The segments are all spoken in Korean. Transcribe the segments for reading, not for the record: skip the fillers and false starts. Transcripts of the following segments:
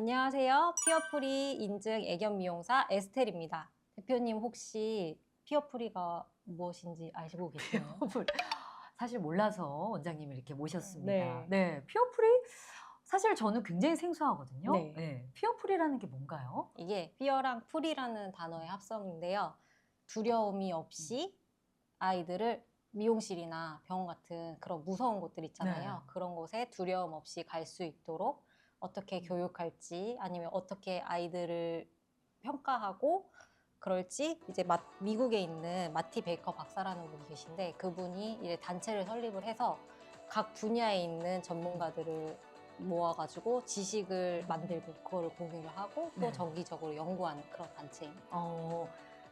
안녕하세요. 피어프리 인증 애견 미용사 에스텔입니다. 대표님 혹시 피어프리가 무엇인지 아시고 계시나요? 피어풀 사실 몰라서 원장님을 이렇게 모셨습니다. 네. 네, 피어풀이 사실 저는 굉장히 생소하거든요. 네. 네, 피어풀이라는 게 뭔가요? 이게 피어랑 풀이라는 단어의 합성인데요. 두려움이 없이 아이들을 미용실이나 병원 같은 그런 무서운 곳들 네. 있잖아요. 그런 곳에 두려움 없이 갈 수 있도록 어떻게 교육할지 아니면 어떻게 아이들을 평가하고 그럴지 이제 미국에 있는 마티 베이커 박사라는 분이 계신데 그분이 이제 단체를 설립을 해서 각 분야에 있는 전문가들을 모아가지고 지식을 만들고 그거를 공유를 하고 또 네. 정기적으로 연구하는 그런 단체입니다.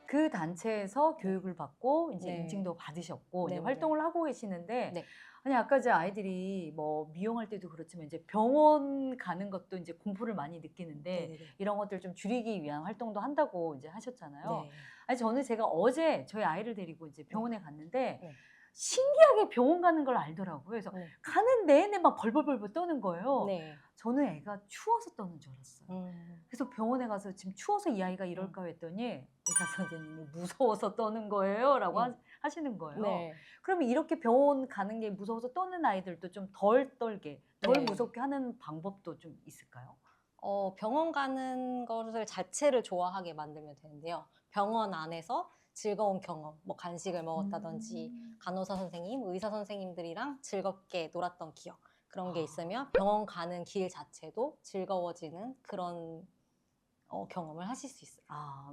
그 단체에서 네. 교육을 받고 이제 네. 인증도 받으셨고 이제 네네네. 활동을 하고 계시는데 네. 아니 아까 이제 아이들이 뭐 미용할 때도 그렇지만 이제 병원 가는 것도 이제 공포를 많이 느끼는데 네네네. 이런 것들을 좀 줄이기 위한 활동도 한다고 이제 하셨잖아요. 네. 아니 저는 제가 어제 저희 아이를 데리고 이제 네. 병원에 갔는데 네. 신기하게 병원 가는 걸 알더라고요. 그래서 네. 가는 내내 막 벌벌벌벌 떠는 거예요. 네. 저는 애가 추워서 떠는 줄 알았어요. 음. 그래서 병원에 가서 지금 추워서 이 아이가 이럴까 했더니 의사 선생님이 무서워서 떠는 거예요 라고 하시는 거예요. 네. 그러면 이렇게 병원 가는 게 무서워서 떠는 아이들도 좀 덜 떨게, 덜 네. 무섭게 하는 방법도 좀 있을까요? 병원 가는 것을 자체를 좋아하게 만들면 되는데요. 병원 안에서 즐거운 경험, 뭐 간식을 먹었다든지 간호사 선생님, 의사 선생님들이랑 즐겁게 놀았던 기억 그런 게 있으면 병원 가는 길 자체도 즐거워지는 그런 경험을 하실 수 있어요.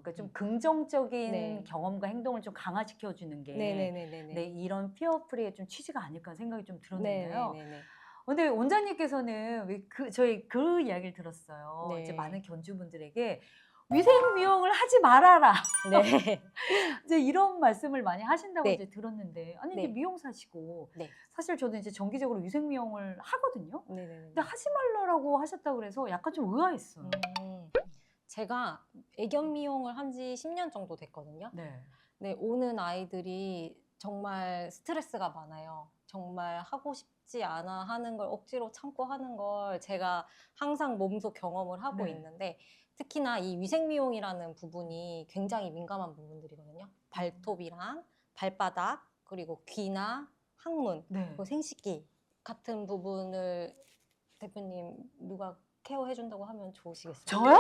그러니까 좀 긍정적인 네. 경험과 행동을 좀 강화시켜 주는 게 네네네네네. 네, 이런 피어 프리의 좀 취지가 아닐까 생각이 좀 들었는데요. 네네네네. 근데 원장님께서는 왜 저희 그 이야기를 들었어요. 이제 네. 많은 견주분들에게 위생 미용을 하지 말아라. 네. 이제 이런 말씀을 많이 하신다고 네. 이제 들었는데, 아니 이제 네. 미용사시고 네. 사실 저도 이제 정기적으로 위생 미용을 하거든요. 근데 네네네. 하지 말라라고 하셨다고 그래서 약간 좀 의아했어요. 음. 제가 애견 미용을 한 지 10년 정도 됐거든요. 네. 네, 오는 아이들이 정말 스트레스가 많아요. 정말 하고 싶지 않아 하는 걸 억지로 참고 하는 걸 제가 항상 몸소 경험을 하고 네. 있는데 특히나 이 위생 미용이라는 부분이 굉장히 민감한 부분들이거든요. 발톱이랑 발바닥 그리고 귀나 항문 네. 그리고 생식기 같은 부분을 대표님 누가 케어해 준다고 하면 좋으시겠어요? 저요?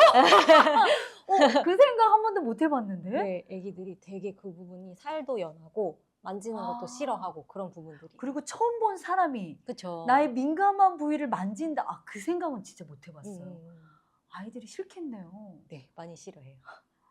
그 생각 한 번도 못 해봤는데? 네, 애기들이 되게 그 부분이 살도 연하고 만지는 것도 아, 싫어하고 그런 부분들이에요. 그리고 처음 본 사람이 그쵸. 나의 민감한 부위를 만진다. 그 생각은 진짜 못 음, 해봤어요. 음, 음. 아이들이 싫겠네요. 네, 많이 싫어해요.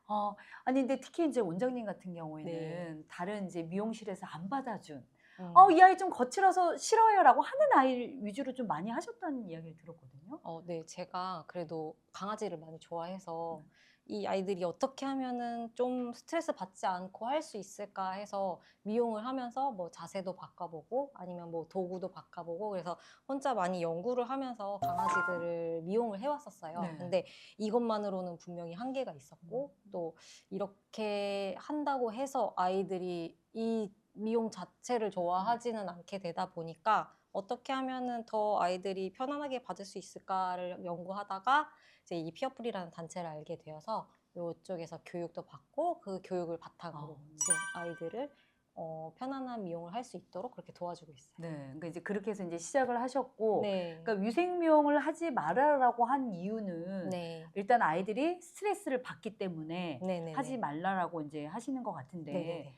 아, 아니 근데 특히 이제 원장님 같은 네. 경우에는 다른 이제 미용실에서 안 받아준 음. 이 아이 좀 거칠어서 싫어요라고 하는 아이 위주로 좀 많이 하셨다는 이야기를 들었거든요. 네, 제가 그래도 강아지를 많이 좋아해서 이 아이들이 어떻게 하면은 좀 스트레스 받지 않고 할 수 있을까 해서 미용을 하면서 뭐 자세도 바꿔보고 아니면 뭐 도구도 바꿔보고 그래서 혼자 많이 연구를 하면서 강아지들을 미용을 해왔었어요. 네. 근데 이것만으로는 분명히 한계가 있었고 또 이렇게 한다고 해서 아이들이 이 미용 자체를 좋아하지는 않게 되다 보니까 어떻게 하면은 더 아이들이 편안하게 받을 수 있을까를 연구하다가 이제 이 피어풀이라는 단체를 알게 되어서 이쪽에서 교육도 받고 그 교육을 바탕으로 지금 아이들을 편안한 미용을 할 수 있도록 그렇게 도와주고 있어요. 네, 그러니까 이제 그렇게 해서 이제 시작을 하셨고, 네. 그러니까 위생 미용을 하지 말아라고 한 이유는 네. 일단 아이들이 스트레스를 받기 때문에 네네네. 하지 말라라고 이제 하시는 것 같은데, 네네네.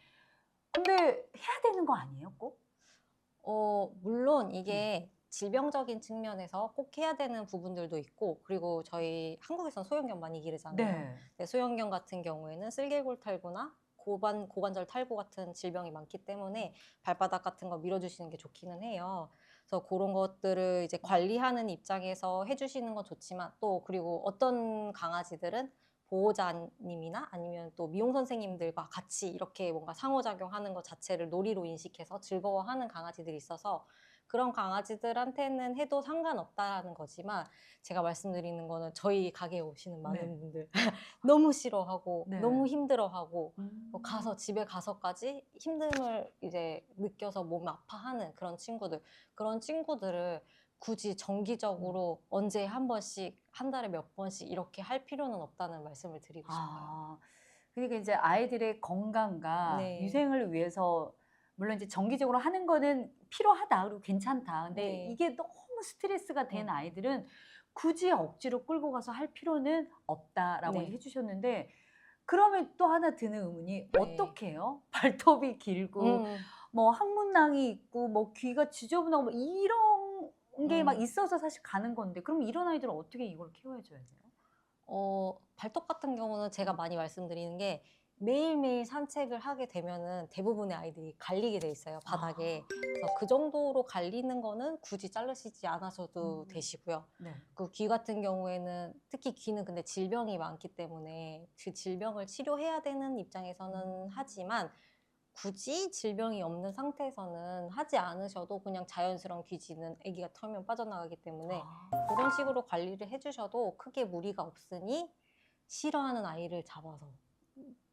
근데 해야 되는 거 아니에요, 꼭? 물론 이게 질병적인 측면에서 꼭 해야 되는 부분들도 있고 그리고 저희 한국에선 소형견 많이 기르잖아요. 네. 근데 소형견 같은 경우에는 쓸개골 탈구나 고관절 탈구 같은 질병이 많기 때문에 발바닥 같은 거 밀어주시는 게 좋기는 해요. 그래서 그런 것들을 이제 관리하는 입장에서 해주시는 건 좋지만 또 그리고 어떤 강아지들은 보호자님이나 아니면 또 미용 선생님들과 같이 이렇게 뭔가 상호작용하는 것 자체를 놀이로 인식해서 즐거워하는 강아지들이 있어서 그런 강아지들한테는 해도 상관없다라는 거지만 제가 말씀드리는 거는 저희 가게에 오시는 많은 네. 분들 너무 싫어하고 네. 너무 힘들어하고 음. 집에 가서까지 힘듦을 이제 느껴서 몸 아파하는 그런 친구들을 굳이 정기적으로 언제 한 번씩 한 달에 몇 번씩 이렇게 할 필요는 없다는 말씀을 드리고 싶어요. 아, 그러니까 이제 아이들의 건강과 네. 위생을 위해서 물론 이제 정기적으로 하는 거는 필요하다 그리고 괜찮다. 근데 네. 이게 너무 스트레스가 된 음. 아이들은 굳이 억지로 끌고 가서 할 필요는 없다라고 네. 해주셨는데 그러면 또 하나 드는 의문이 네. 어떻게 해요? 발톱이 길고 음. 뭐 항문낭이 있고 뭐 귀가 지저분하고 뭐 이런 게 막 음. 있어서 사실 가는 건데 그럼 이런 아이들은 어떻게 이걸 케어해 줘야 돼요? 발톱 같은 경우는 제가 많이 말씀드리는 게 매일매일 산책을 하게 되면은 대부분의 아이들이 갈리게 돼 있어요, 바닥에. 아. 그래서 그 정도로 갈리는 거는 굳이 자르시지 않으셔도 음. 되시고요. 네. 그 귀 같은 경우에는 특히 귀는 근데 질병이 많기 때문에 그 질병을 치료해야 되는 입장에서는 하지만 굳이 질병이 없는 상태에서는 하지 않으셔도 그냥 자연스러운 귀지는 아기가 털면 빠져나가기 때문에 아. 그런 식으로 관리를 해주셔도 크게 무리가 없으니 싫어하는 아이를 잡아서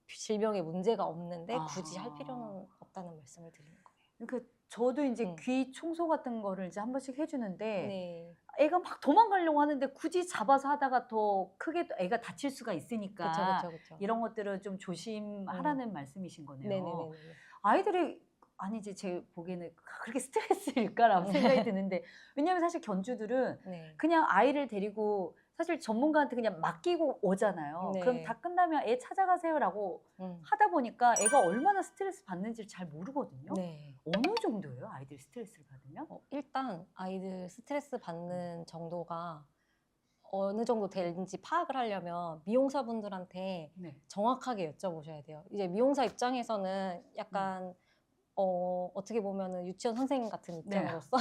질병에 문제가 없는데 굳이 할 아. 필요는 없다는 말씀을 드리는 거예요. 그러니까 저도 이제 음. 귀 청소 같은 거를 이제 한 번씩 해 주는데 네. 애가 막 도망가려고 하는데 굳이 잡아서 하다가 더 크게 또 애가 다칠 수가 그쵸, 있으니까 그쵸, 그쵸. 이런 것들은 좀 음. 조심하라는 말씀이신 거네요. 네네네네. 아이들이 아니지 제 보기에는 그렇게 스트레스일까라는 생각이 드는데 왜냐하면 사실 견주들은 네. 그냥 아이를 데리고 사실 전문가한테 그냥 맡기고 오잖아요. 그럼 네. 다 끝나면 애 찾아가세요라고 음. 하다 보니까 애가 얼마나 스트레스 받는지를 잘 모르거든요. 네. 어느 정도예요? 아이들이 스트레스를 받으면? 일단 아이들 스트레스 받는 정도가 어느 정도 되는지 파악을 하려면 미용사분들한테 네. 정확하게 여쭤보셔야 돼요. 이제 미용사 입장에서는 약간 어떻게 보면은 유치원 선생님 같은 네. 입장으로서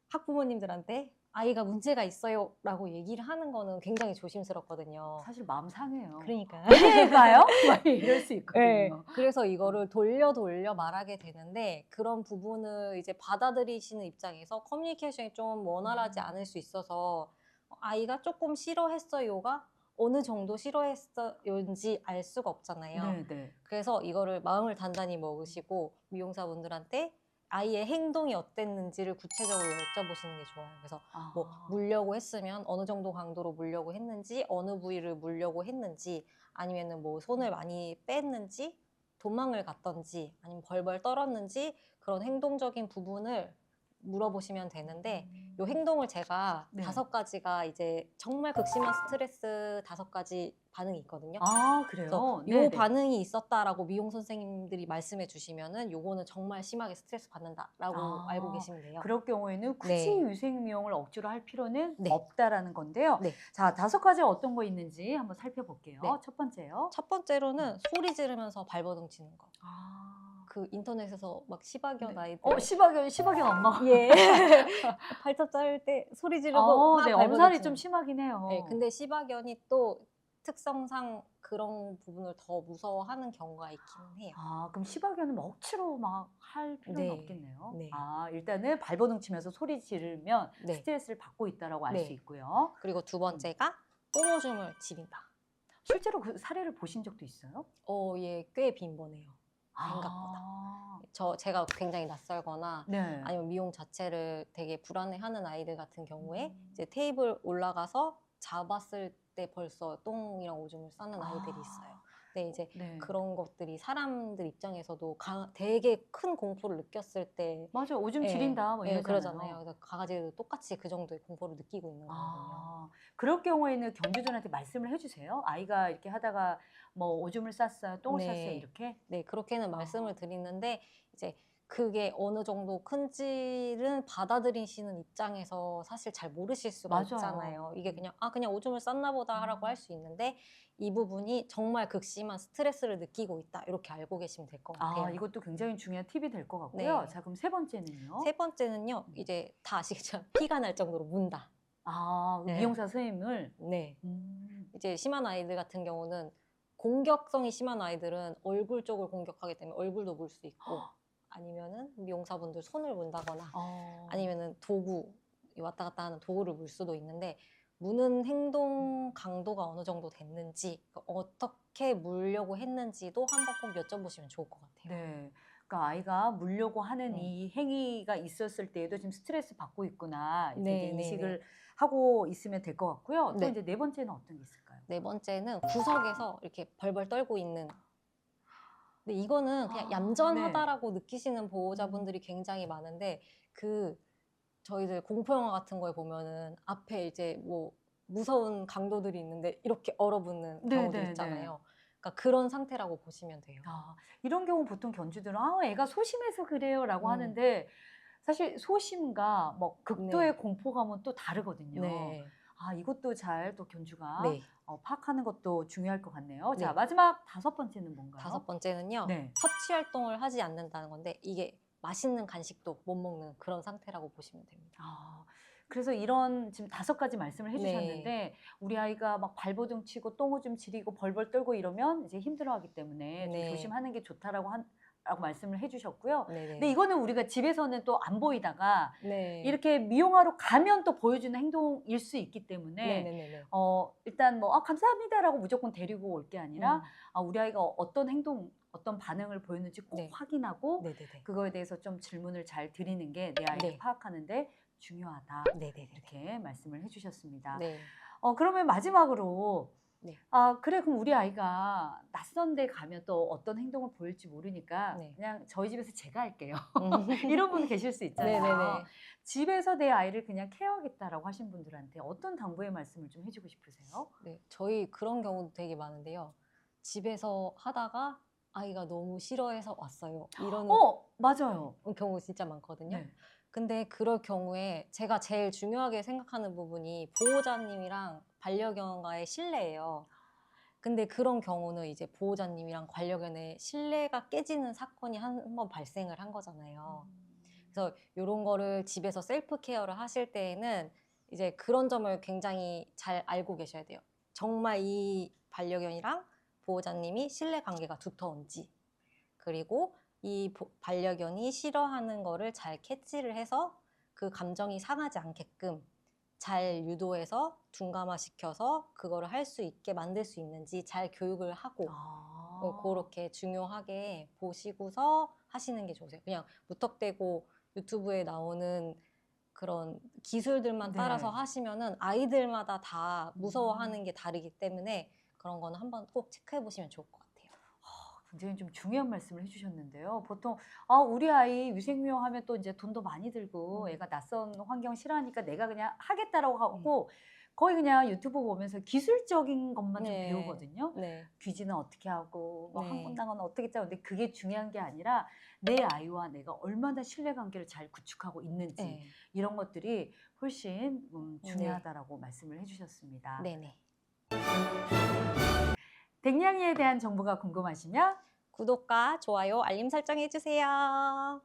학부모님들한테 "아이가 문제가 있어요."라고 얘기를 하는 거는 굉장히 조심스럽거든요. 사실 마음 상해요. 그러니까요. "우리 애가요?" 막 이럴 수 예. 있거든요. 그래서 이거를 돌려 말하게 되는데 그런 부분을 이제 받아들이시는 입장에서 커뮤니케이션이 좀 원활하지 않을 수 있어서 아이가 쪼끔 "싫어했어요."가 어느 정도 싫어했어요인지 알 수가 없잖아요. 네네. 그래서 이거를 마음을 단단히 먹으시고 미용사분들한테 아이의 행동이 어땠는지를 구체적으로 여쭤보시는 게 좋아요. 그래서 뭐 아. 물려고 했으면 어느 정도 강도로 물려고 했는지, 어느 부위를 물려고 했는지, 아니면은 뭐 손을 많이 뺐는지, 도망을 갔든지, 아니면 벌벌 떨었는지 그런 행동적인 부분을 물어보시면 되는데 요 행동을 제가 네. 5가지가 이제 정말 극심한 스트레스 5가지 반응이 있거든요. 아 그래서 그래요? "요 네네. 반응이 있었다."라고 미용 선생님들이 말씀해 주시면은 요거는 정말 심하게 스트레스 받는다라고 알고 아. 계시면 돼요. 그럴 경우에는 굳이 네. 위생 미용을 억지로 할 필요는 네. 없다라는 건데요. 네. 자, 5가지 어떤 거 있는지 한번 네. 살펴볼게요. 첫 번째요. 첫 번째로는 소리 지르면서 발버둥 치는 거. 아. 그 인터넷에서 막 시바견 네. 아이들 시바견 엄마가 예. 발톱 자를 때 소리 지르고 막 네. 발버둥 엄살이 좀 치는 심하긴 예. 해요. 근데 시바견이 또 특성상 그런 부분을 더 무서워하는 경우가 있기는 해요. 아 그럼 시바견은 뭐 억지로 막 할 필요는 네. 없겠네요. 네. 아 일단은 발버둥 치면서 소리 지르면 네. 스트레스를 받고 있다라고 알 수 네. 있고요. 그리고 두 번째가 똥오줌을 지린다. 실제로 그 사례를 보신 적도 있어요? 예. 꽤 빈번해요. 생각보다. 아. 제가 굉장히 낯설거나 네. 아니면 미용 자체를 되게 불안해하는 아이들 같은 경우에 음. 이제 테이블 올라가서 잡았을 때 벌써 똥이랑 오줌을 싸는 아이들이 있어요. 아. 근데 이제 네. 그런 것들이 사람들 입장에서도 되게 큰 공포를 느꼈을 때 맞아요. "오줌 예. 지린다." 뭐 예 이러잖아요. 그러잖아요. 그래서 강아지들도 똑같이 그 정도의 공포를 느끼고 있는 거거든요. 아. 그럴 경우에는 견주들한테 말씀을 해 주세요? 아이가 이렇게 하다가 뭐 "오줌을 쌌어요. 똥을 쌌어요." 네. 이렇게? 네. 그렇게는 아. 말씀을 드리는데 이제 그게 어느 정도 큰지는 받아들이시는 입장에서 사실 잘 모르실 수가 있잖아요. 맞아요. 이게 그냥 '아 그냥 오줌을 쌌나 보다.'라고 할 수 있는데 이 부분이 정말 극심한 스트레스를 느끼고 있다. 이렇게 알고 계시면 될 것 아 같아요. 이것도 굉장히 중요한 팁이 될 것 같고요. 네. 자 그럼 세 번째는요? 세 번째는요. 이제 다 아시겠지만 피가 날 정도로 문다. 아 그 네. 미용사 선생님을 네. 음. 이제 심한 아이들 같은 경우는 공격성이 심한 아이들은 얼굴 쪽을 공격하기 때문에 얼굴도 물 수 있고 아니면은 미용사분들 손을 문다거나 어. 아니면은 도구 왔다 갔다 하는 도구를 물 수도 있는데 무는 행동 강도가 어느 정도 됐는지 어떻게 물려고 했는지도 한번 꼭 여쭤보시면 좋을 것 같아요. 네. 그러니까 아이가 물려고 하는 네. 이 행위가 있었을 때에도 지금 스트레스 받고 있구나. 이렇게 네, 이제 네, 인식을 하고 있으면 될 것 같고요. 또 네. 이제 네 번째는 어떤 게 있을까요? 네 번째는 구석에서 이렇게 벌벌 떨고 있는. 근데 이거는 그냥 네. 얌전하다라고 느끼시는 보호자분들이 굉장히 많은데 그 저희들 공포 영화 같은 거에 보면은 앞에 이제 뭐 무서운 강도들이 있는데 이렇게 얼어붙는 경우들 네네네. 있잖아요. 그러니까 그런 상태라고 보시면 돼요. 이런 경우 보통 견주들은 애가 소심해서 그래요라고 음. 하는데 사실 소심과 뭐 극도의 네. 공포감은 또 다르거든요. 네. 이것도 잘 또 견주가 네. 파악하는 것도 중요할 것 같네요. 자, 네. 마지막 다섯 번째는 뭔가요? 다섯 번째는요. 네. 섭취 활동을 하지 않는다는 건데 이게 맛있는 간식도 못 먹는 그런 상태라고 보시면 됩니다. 그래서 이런 지금 다섯 가지 말씀을 네. 해주셨는데 우리 아이가 막 발버둥 치고 똥오줌 지리고 벌벌 떨고 이러면 이제 힘들어하기 때문에 좀 네. 조심하는 게 좋다라고 라고 말씀을 해주셨고요. 근데 네네. 이거는 우리가 집에서는 또 안 보이다가 네. 이렇게 미용하러 가면 또 보여주는 행동일 수 있기 때문에 네네네네. 일단 뭐 감사합니다라고 무조건 데리고 올 게 아니라 음. 우리 아이가 어떤 행동, 어떤 반응을 보였는지 꼭 네. 확인하고 네네네. 그거에 대해서 좀 질문을 잘 드리는 게 내 아이를 네. 파악하는데 중요하다. 네네네네. 이렇게 말씀을 해주셨습니다. 네. 그러면 마지막으로 네. 그래 그럼 우리 아이가 낯선 데 가면 또 어떤 행동을 보일지 모르니까 네. 그냥 저희 집에서 제가 할게요. 음. 이런 분 계실 수 있잖아요. 네네네. 집에서 내 아이를 그냥 케어하겠다라고 하신 분들한테 어떤 당부의 말씀을 좀 해주고 싶으세요? 네. 저희 그런 경우도 되게 많은데요. 집에서 하다가 아이가 너무 싫어해서 왔어요. 이러는 맞아요. 경우 진짜 많거든요. 네. 근데 그럴 경우에 제가 제일 중요하게 생각하는 부분이 보호자님이랑 반려견과의 신뢰예요. 근데 그런 경우는 이제 보호자님이랑 반려견의 신뢰가 깨지는 사건이 한 번 발생을 한 거잖아요. 그래서 요런 거를 집에서 셀프 케어를 하실 때에는 이제 그런 점을 굉장히 잘 알고 계셔야 돼요. 정말 이 반려견이랑 보호자님이 신뢰 관계가 두터운지, 그리고 이 반려견이 싫어하는 거를 잘 캐치를 해서 그 감정이 상하지 않게끔 잘 유도해서 둔감화시켜서 그거를 할 수 있게 만들 수 있는지 잘 교육을 하고 그렇게 중요하게 보시고서 하시는 게 좋으세요. 그냥 무턱대고 유튜브에 나오는 그런 기술들만 따라서 네. 하시면은 아이들마다 다 무서워하는 게 다르기 때문에 그런 거는 한번 꼭 체크해 보시면 좋을 것 같아요. 굉장히 좀 중요한 말씀을 해주셨는데요. 보통 우리 아이 위생미용 하면 또 이제 돈도 많이 들고 애가 낯선 환경 싫어하니까 내가 그냥 하겠다라고 하고 거의 그냥 유튜브 보면서 기술적인 것만 좀 네. 배우거든요. 네. 귀지는 어떻게 하고 뭐 네. 항문낭은 어떻게 짜고 근데 그게 중요한 게 아니라 내 아이와 내가 얼마나 신뢰관계를 잘 구축하고 있는지 네. 이런 것들이 훨씬 네. 중요하다라고 말씀을 해주셨습니다. 네네. 댕냥이에 대한 정보가 궁금하시면 구독과 좋아요, 알림 설정 해주세요.